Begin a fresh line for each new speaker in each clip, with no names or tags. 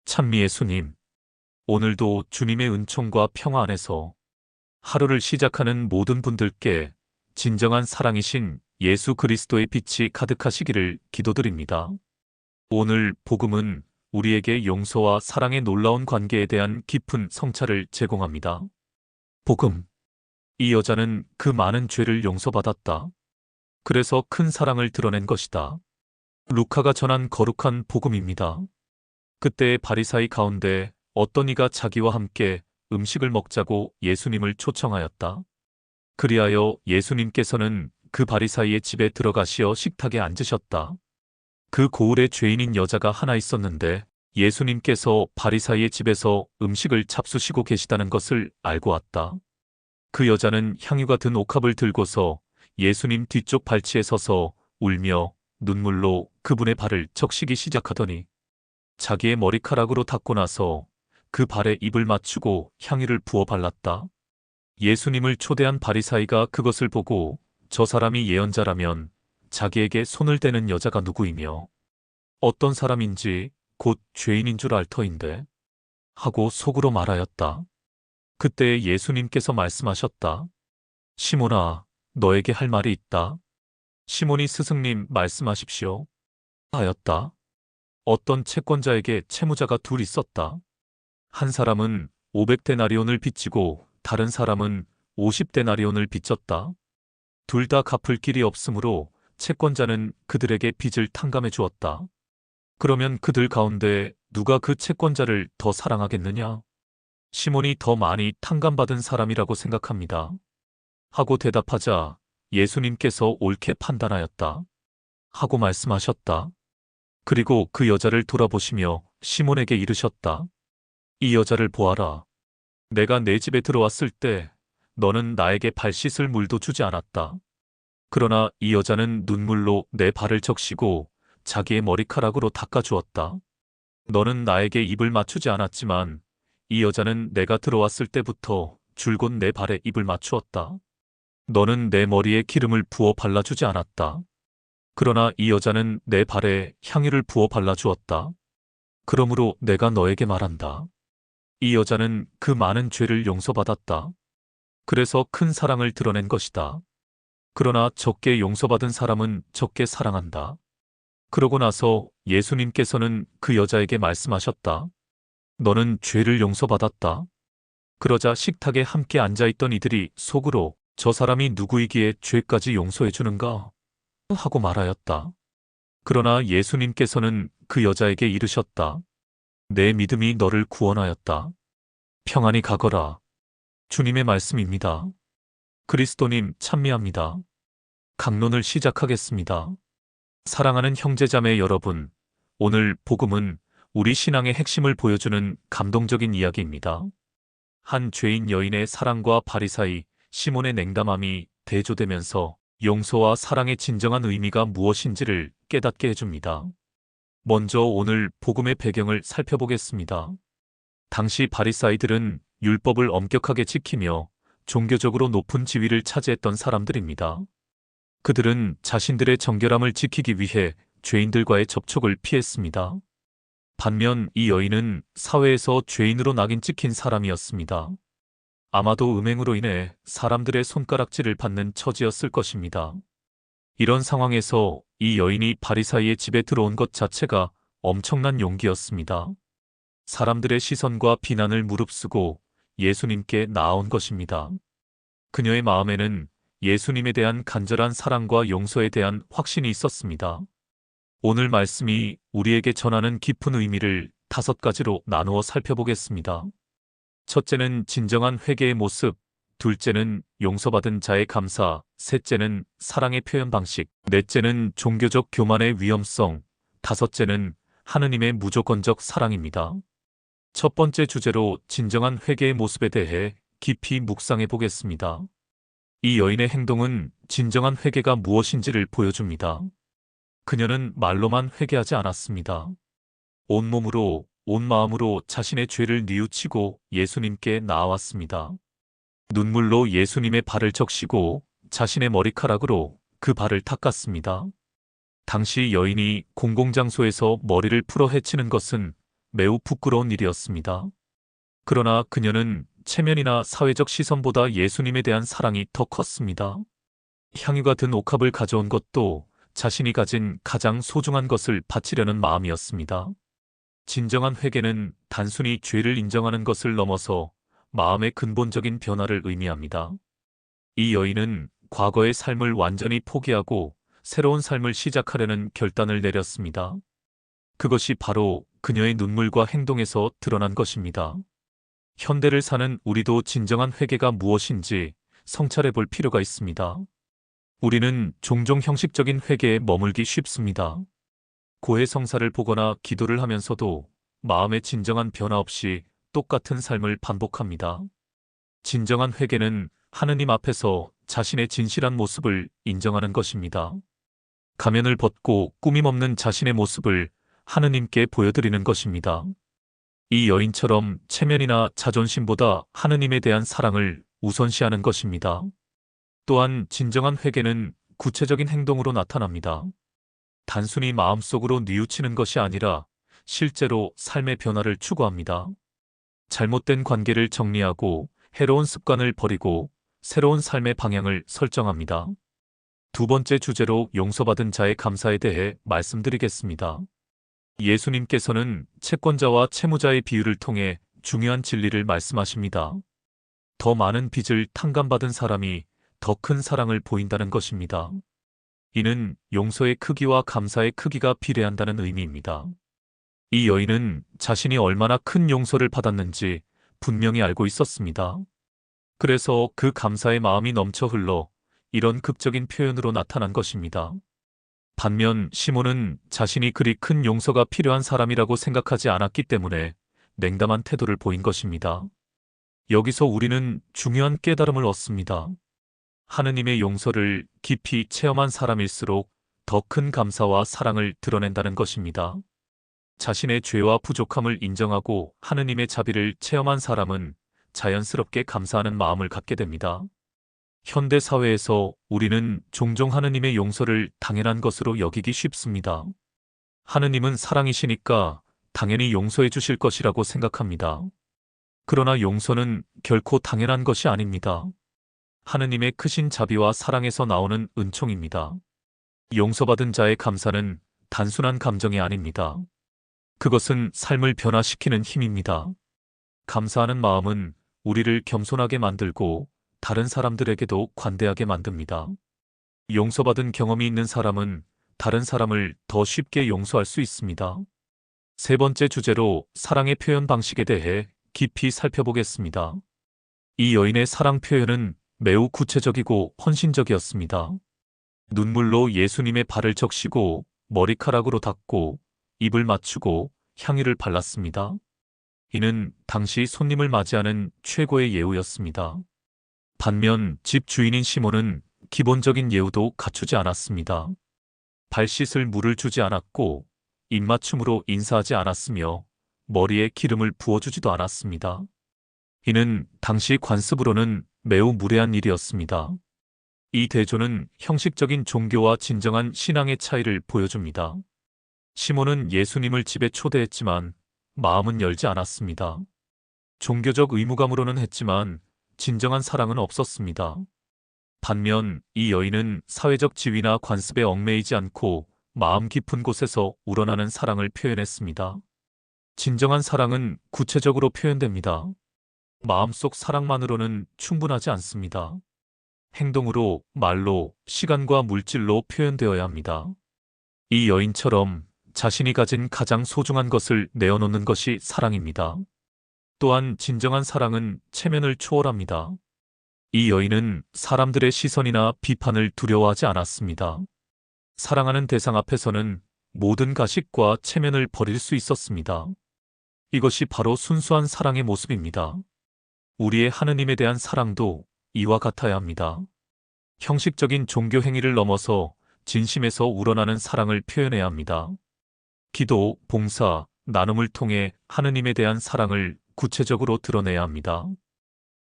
찬미 예수님, 오늘도 주님의 은총과 평화 안에서 하루를 시작하는 모든 분들께 진정한 사랑이신 예수 그리스도의 빛이 가득하시기를 기도드립니다. 오늘 복음은 우리에게 용서와 사랑의 놀라운 관계에 대한 깊은 성찰을 제공합니다. 복음. 이 여자는 그 많은 죄를 용서받았다. 그래서 큰 사랑을 드러낸 것이다. 루카가 전한 거룩한 복음입니다. 그때의 바리사이 가운데 어떤 이가 자기와 함께 음식을 먹자고 예수님을 초청하였다. 그리하여 예수님께서는 그 바리사이의 집에 들어가시어 식탁에 앉으셨다. 그 고을에 죄인인 여자가 하나 있었는데 예수님께서 바리사이의 집에서 음식을 잡수시고 계시다는 것을 알고 왔다. 그 여자는 향유가 든 옥합을 들고서 예수님 뒤쪽 발치에 서서 울며 눈물로 그분의 발을 적시기 시작하더니 자기의 머리카락으로 닦고 나서 그 발에 입을 맞추고 향유를 부어 발랐다. 예수님을 초대한 바리사이가 그것을 보고 저 사람이 예언자라면 자기에게 손을 대는 여자가 누구이며 어떤 사람인지 곧 죄인인 줄 알 터인데 하고 속으로 말하였다. 그때 예수님께서 말씀하셨다. 시몬아, 너에게 할 말이 있다. 시몬이 스승님 말씀하십시오. 하였다. 어떤 채권자에게 채무자가 둘 있었다. 한 사람은 500데나리온을 빚지고 다른 사람은 50데나리온을 빚졌다. 둘 다 갚을 길이 없으므로 채권자는 그들에게 빚을 탕감해 주었다. 그러면 그들 가운데 누가 그 채권자를 더 사랑하겠느냐? 시몬이 더 많이 탕감받은 사람이라고 생각합니다. 하고 대답하자 예수님께서 옳게 판단하였다. 하고 말씀하셨다. 그리고 그 여자를 돌아보시며 시몬에게 이르셨다. 이 여자를 보아라. 내가 내 집에 들어왔을 때 너는 나에게 발 씻을 물도 주지 않았다. 그러나 이 여자는 눈물로 내 발을 적시고 자기의 머리카락으로 닦아주었다. 너는 나에게 입을 맞추지 않았지만 이 여자는 내가 들어왔을 때부터 줄곧 내 발에 입을 맞추었다. 너는 내 머리에 기름을 부어 발라주지 않았다. 그러나 이 여자는 내 발에 향유를 부어 발라주었다. 그러므로 내가 너에게 말한다. 이 여자는 그 많은 죄를 용서받았다. 그래서 큰 사랑을 드러낸 것이다. 그러나 적게 용서받은 사람은 적게 사랑한다. 그러고 나서 예수님께서는 그 여자에게 말씀하셨다. 너는 죄를 용서받았다. 그러자 식탁에 함께 앉아있던 이들이 속으로 저 사람이 누구이기에 죄까지 용서해 주는가? 하고 말하였다. 그러나 예수님께서는 그 여자에게 이르셨다. 내 믿음이 너를 구원하였다. 평안히 가거라. 주님의 말씀입니다. 그리스도님 찬미합니다. 강론을 시작하겠습니다. 사랑하는 형제자매 여러분, 오늘 복음은 우리 신앙의 핵심을 보여주는 감동적인 이야기입니다. 한 죄인 여인의 사랑과 바리사이 시몬의 냉담함이 대조되면서 용서와 사랑의 진정한 의미가 무엇인지를 깨닫게 해줍니다. 먼저 오늘 복음의 배경을 살펴보겠습니다. 당시 바리사이들은 율법을 엄격하게 지키며 종교적으로 높은 지위를 차지했던 사람들입니다. 그들은 자신들의 정결함을 지키기 위해 죄인들과의 접촉을 피했습니다. 반면 이 여인은 사회에서 죄인으로 낙인 찍힌 사람이었습니다. 아마도 음행으로 인해 사람들의 손가락질을 받는 처지였을 것입니다. 이런 상황에서 이 여인이 바리사이의 집에 들어온 것 자체가 엄청난 용기였습니다. 사람들의 시선과 비난을 무릅쓰고 예수님께 나아온 것입니다. 그녀의 마음에는 예수님에 대한 간절한 사랑과 용서에 대한 확신이 있었습니다. 오늘 말씀이 우리에게 전하는 깊은 의미를 5가지로 나누어 살펴보겠습니다. 첫째는 진정한 회개의 모습, 둘째는 용서받은 자의 감사, 셋째는 사랑의 표현 방식, 넷째는 종교적 교만의 위험성, 다섯째는 하느님의 무조건적 사랑입니다. 첫 번째 주제로 진정한 회개의 모습에 대해 깊이 묵상해 보겠습니다. 이 여인의 행동은 진정한 회개가 무엇인지를 보여줍니다. 그녀는 말로만 회개하지 않았습니다. 온몸으로, 온 마음으로 자신의 죄를 뉘우치고 예수님께 나아왔습니다. 눈물로 예수님의 발을 적시고 자신의 머리카락으로 그 발을 닦았습니다. 당시 여인이 공공장소에서 머리를 풀어 헤치는 것은 매우 부끄러운 일이었습니다. 그러나 그녀는 체면이나 사회적 시선보다 예수님에 대한 사랑이 더 컸습니다. 향유가 든 옥합을 가져온 것도 자신이 가진 가장 소중한 것을 바치려는 마음이었습니다. 진정한 회개는 단순히 죄를 인정하는 것을 넘어서 마음의 근본적인 변화를 의미합니다. 이 여인은 과거의 삶을 완전히 포기하고 새로운 삶을 시작하려는 결단을 내렸습니다. 그것이 바로 그녀의 눈물과 행동에서 드러난 것입니다. 현대를 사는 우리도 진정한 회개가 무엇인지 성찰해 볼 필요가 있습니다. 우리는 종종 형식적인 회개에 머물기 쉽습니다. 고해성사를 보거나 기도를 하면서도 마음의 진정한 변화 없이 똑같은 삶을 반복합니다. 진정한 회개는 하느님 앞에서 자신의 진실한 모습을 인정하는 것입니다. 가면을 벗고 꾸밈없는 자신의 모습을 하느님께 보여드리는 것입니다. 이 여인처럼 체면이나 자존심보다 하느님에 대한 사랑을 우선시하는 것입니다. 또한 진정한 회개는 구체적인 행동으로 나타납니다. 단순히 마음속으로 뉘우치는 것이 아니라 실제로 삶의 변화를 추구합니다. 잘못된 관계를 정리하고 해로운 습관을 버리고 새로운 삶의 방향을 설정합니다. 두 번째 주제로 용서받은 자의 감사에 대해 말씀드리겠습니다. 예수님께서는 채권자와 채무자의 비유를 통해 중요한 진리를 말씀하십니다. 더 많은 빚을 탕감받은 사람이 더 큰 사랑을 보인다는 것입니다. 이는 용서의 크기와 감사의 크기가 비례한다는 의미입니다. 이 여인은 자신이 얼마나 큰 용서를 받았는지 분명히 알고 있었습니다. 그래서 그 감사의 마음이 넘쳐 흘러 이런 극적인 표현으로 나타난 것입니다. 반면 시몬은 자신이 그리 큰 용서가 필요한 사람이라고 생각하지 않았기 때문에 냉담한 태도를 보인 것입니다. 여기서 우리는 중요한 깨달음을 얻습니다. 하느님의 용서를 깊이 체험한 사람일수록 더 큰 감사와 사랑을 드러낸다는 것입니다. 자신의 죄와 부족함을 인정하고 하느님의 자비를 체험한 사람은 자연스럽게 감사하는 마음을 갖게 됩니다. 현대 사회에서 우리는 종종 하느님의 용서를 당연한 것으로 여기기 쉽습니다. 하느님은 사랑이시니까 당연히 용서해 주실 것이라고 생각합니다. 그러나 용서는 결코 당연한 것이 아닙니다. 하느님의 크신 자비와 사랑에서 나오는 은총입니다. 용서받은 자의 감사는 단순한 감정이 아닙니다. 그것은 삶을 변화시키는 힘입니다. 감사하는 마음은 우리를 겸손하게 만들고 다른 사람들에게도 관대하게 만듭니다. 용서받은 경험이 있는 사람은 다른 사람을 더 쉽게 용서할 수 있습니다. 세 번째 주제로 사랑의 표현 방식에 대해 깊이 살펴보겠습니다. 이 여인의 사랑 표현은 매우 구체적이고 헌신적이었습니다. 눈물로 예수님의 발을 적시고 머리카락으로 닦고 입을 맞추고 향유를 발랐습니다. 이는 당시 손님을 맞이하는 최고의 예우였습니다. 반면 집 주인인 시몬은 기본적인 예우도 갖추지 않았습니다. 발 씻을 물을 주지 않았고 입맞춤으로 인사하지 않았으며 머리에 기름을 부어주지도 않았습니다. 이는 당시 관습으로는 매우 무례한 일이었습니다. 이 대조는 형식적인 종교와 진정한 신앙의 차이를 보여줍니다. 시몬은 예수님을 집에 초대했지만 마음은 열지 않았습니다. 종교적 의무감으로는 했지만 진정한 사랑은 없었습니다. 반면 이 여인은 사회적 지위나 관습에 얽매이지 않고 마음 깊은 곳에서 우러나는 사랑을 표현했습니다. 진정한 사랑은 구체적으로 표현됩니다. 마음속 사랑만으로는 충분하지 않습니다. 행동으로, 말로, 시간과 물질로 표현되어야 합니다. 이 여인처럼 자신이 가진 가장 소중한 것을 내어놓는 것이 사랑입니다. 또한 진정한 사랑은 체면을 초월합니다. 이 여인은 사람들의 시선이나 비판을 두려워하지 않았습니다. 사랑하는 대상 앞에서는 모든 가식과 체면을 버릴 수 있었습니다. 이것이 바로 순수한 사랑의 모습입니다. 우리의 하느님에 대한 사랑도 이와 같아야 합니다. 형식적인 종교 행위를 넘어서 진심에서 우러나는 사랑을 표현해야 합니다. 기도, 봉사, 나눔을 통해 하느님에 대한 사랑을 구체적으로 드러내야 합니다.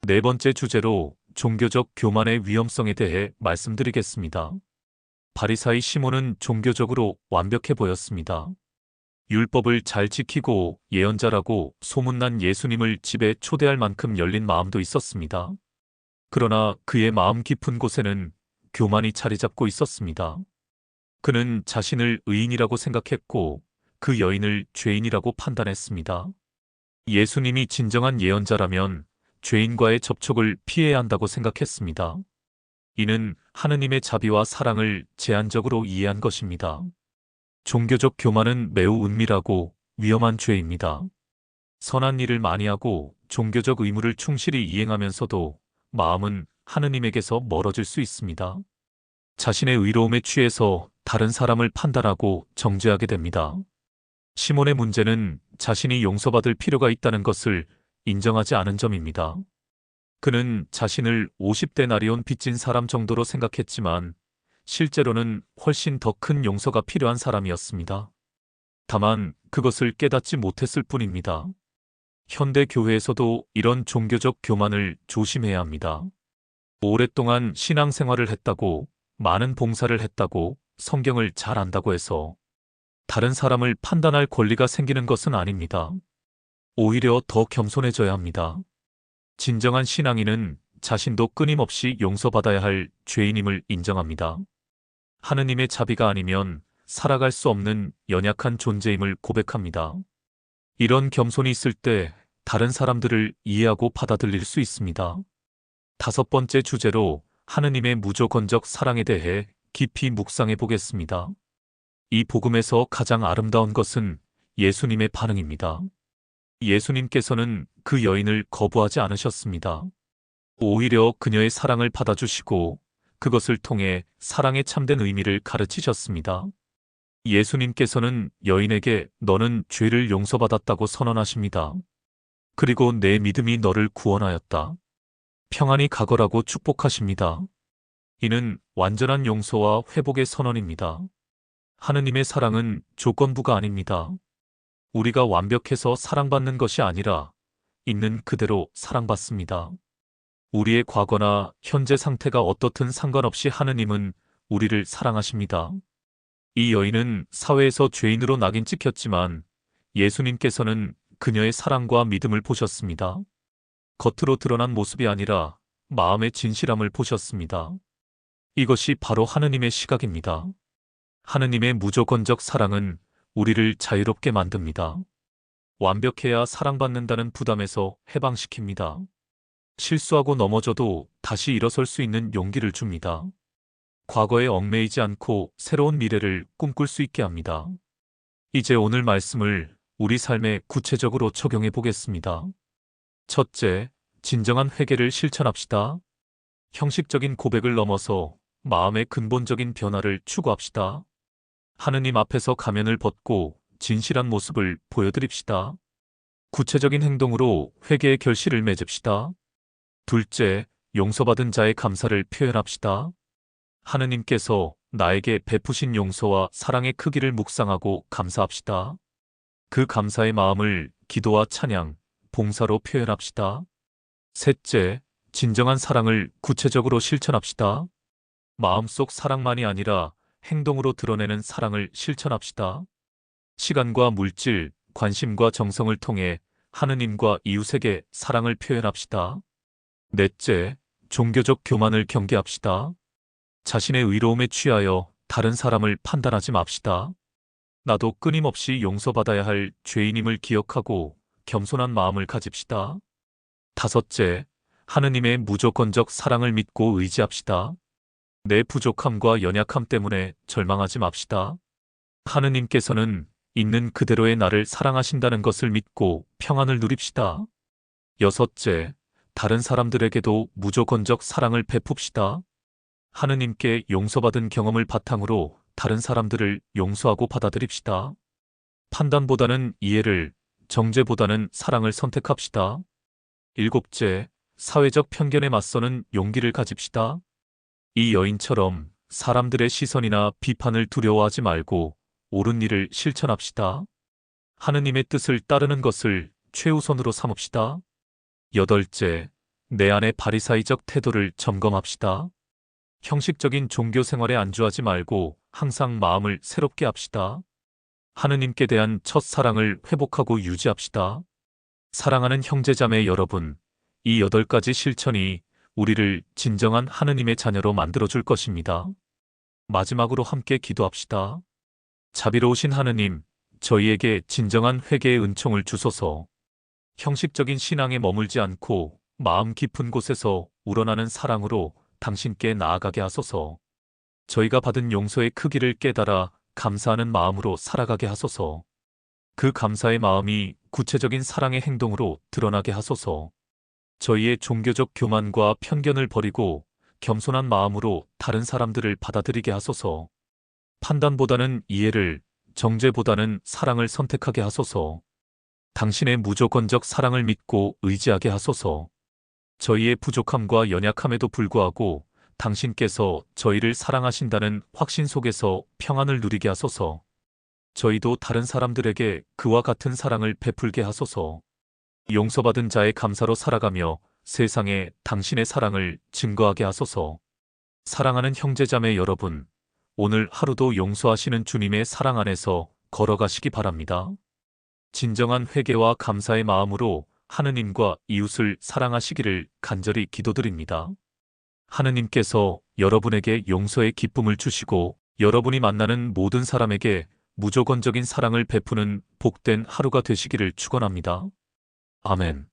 네 번째 주제로 종교적 교만의 위험성에 대해 말씀드리겠습니다. 바리사이 시몬은 종교적으로 완벽해 보였습니다. 율법을 잘 지키고 예언자라고 소문난 예수님을 집에 초대할 만큼 열린 마음도 있었습니다. 그러나 그의 마음 깊은 곳에는 교만이 자리 잡고 있었습니다. 그는 자신을 의인이라고 생각했고 그 여인을 죄인이라고 판단했습니다. 예수님이 진정한 예언자라면 죄인과의 접촉을 피해야 한다고 생각했습니다. 이는 하느님의 자비와 사랑을 제한적으로 이해한 것입니다. 종교적 교만은 매우 은밀하고 위험한 죄입니다. 선한 일을 많이 하고 종교적 의무를 충실히 이행하면서도 마음은 하느님에게서 멀어질 수 있습니다. 자신의 의로움에 취해서 다른 사람을 판단하고 정죄하게 됩니다. 시몬의 문제는 자신이 용서받을 필요가 있다는 것을 인정하지 않은 점입니다. 그는 자신을 50데나리온 빚진 사람 정도로 생각했지만 실제로는 훨씬 더 큰 용서가 필요한 사람이었습니다. 다만 그것을 깨닫지 못했을 뿐입니다. 현대 교회에서도 이런 종교적 교만을 조심해야 합니다. 오랫동안 신앙생활을 했다고, 많은 봉사를 했다고, 성경을 잘 안다고 해서 다른 사람을 판단할 권리가 생기는 것은 아닙니다. 오히려 더 겸손해져야 합니다. 진정한 신앙인은 자신도 끊임없이 용서받아야 할 죄인임을 인정합니다. 하느님의 자비가 아니면 살아갈 수 없는 연약한 존재임을 고백합니다. 이런 겸손이 있을 때 다른 사람들을 이해하고 받아들일 수 있습니다. 다섯 번째 주제로 하느님의 무조건적 사랑에 대해 깊이 묵상해 보겠습니다. 이 복음에서 가장 아름다운 것은 예수님의 반응입니다. 예수님께서는 그 여인을 거부하지 않으셨습니다. 오히려 그녀의 사랑을 받아주시고 그것을 통해 사랑의 참된 의미를 가르치셨습니다. 예수님께서는 여인에게 너는 죄를 용서받았다고 선언하십니다. 그리고 내 믿음이 너를 구원하였다. 평안히 가거라고 축복하십니다. 이는 완전한 용서와 회복의 선언입니다. 하느님의 사랑은 조건부가 아닙니다. 우리가 완벽해서 사랑받는 것이 아니라 있는 그대로 사랑받습니다. 우리의 과거나 현재 상태가 어떻든 상관없이 하느님은 우리를 사랑하십니다. 이 여인은 사회에서 죄인으로 낙인 찍혔지만 예수님께서는 그녀의 사랑과 믿음을 보셨습니다. 겉으로 드러난 모습이 아니라 마음의 진실함을 보셨습니다. 이것이 바로 하느님의 시각입니다. 하느님의 무조건적 사랑은 우리를 자유롭게 만듭니다. 완벽해야 사랑받는다는 부담에서 해방시킵니다. 실수하고 넘어져도 다시 일어설 수 있는 용기를 줍니다. 과거에 얽매이지 않고 새로운 미래를 꿈꿀 수 있게 합니다. 이제 오늘 말씀을 우리 삶에 구체적으로 적용해 보겠습니다. 첫째, 진정한 회개를 실천합시다. 형식적인 고백을 넘어서 마음의 근본적인 변화를 추구합시다. 하느님 앞에서 가면을 벗고 진실한 모습을 보여드립시다. 구체적인 행동으로 회개의 결실을 맺읍시다. 둘째, 용서받은 자의 감사를 표현합시다. 하느님께서 나에게 베푸신 용서와 사랑의 크기를 묵상하고 감사합시다. 그 감사의 마음을 기도와 찬양, 봉사로 표현합시다. 셋째, 진정한 사랑을 구체적으로 실천합시다. 마음속 사랑만이 아니라 행동으로 드러내는 사랑을 실천합시다. 시간과 물질, 관심과 정성을 통해 하느님과 이웃에게 사랑을 표현합시다. 넷째, 종교적 교만을 경계합시다. 자신의 의로움에 취하여 다른 사람을 판단하지 맙시다. 나도 끊임없이 용서받아야 할 죄인임을 기억하고 겸손한 마음을 가집시다. 다섯째, 하느님의 무조건적 사랑을 믿고 의지합시다. 내 부족함과 연약함 때문에 절망하지 맙시다. 하느님께서는 있는 그대로의 나를 사랑하신다는 것을 믿고 평안을 누립시다. 여섯째, 다른 사람들에게도 무조건적 사랑을 베풉시다. 하느님께 용서받은 경험을 바탕으로 다른 사람들을 용서하고 받아들입시다. 판단보다는 이해를, 정죄보다는 사랑을 선택합시다. 일곱째, 사회적 편견에 맞서는 용기를 가집시다. 이 여인처럼 사람들의 시선이나 비판을 두려워하지 말고 옳은 일을 실천합시다. 하느님의 뜻을 따르는 것을 최우선으로 삼읍시다. 여덟째, 내 안의 바리사이적 태도를 점검합시다. 형식적인 종교 생활에 안주하지 말고 항상 마음을 새롭게 합시다. 하느님께 대한 첫 사랑을 회복하고 유지합시다. 사랑하는 형제자매 여러분, 이 8가지 실천이 우리를 진정한 하느님의 자녀로 만들어줄 것입니다. 마지막으로 함께 기도합시다. 자비로우신 하느님, 저희에게 진정한 회개의 은총을 주소서. 형식적인 신앙에 머물지 않고 마음 깊은 곳에서 우러나는 사랑으로 당신께 나아가게 하소서. 저희가 받은 용서의 크기를 깨달아 감사하는 마음으로 살아가게 하소서. 그 감사의 마음이 구체적인 사랑의 행동으로 드러나게 하소서. 저희의 종교적 교만과 편견을 버리고 겸손한 마음으로 다른 사람들을 받아들이게 하소서. 판단보다는 이해를, 정죄보다는 사랑을 선택하게 하소서. 당신의 무조건적 사랑을 믿고 의지하게 하소서. 저희의 부족함과 연약함에도 불구하고 당신께서 저희를 사랑하신다는 확신 속에서 평안을 누리게 하소서. 저희도 다른 사람들에게 그와 같은 사랑을 베풀게 하소서. 용서받은 자의 감사로 살아가며 세상에 당신의 사랑을 증거하게 하소서. 사랑하는 형제자매 여러분, 오늘 하루도 용서하시는 주님의 사랑 안에서 걸어가시기 바랍니다. 진정한 회개와 감사의 마음으로 하느님과 이웃을 사랑하시기를 간절히 기도드립니다. 하느님께서 여러분에게 용서의 기쁨을 주시고 여러분이 만나는 모든 사람에게 무조건적인 사랑을 베푸는 복된 하루가 되시기를 축원합니다. 아멘.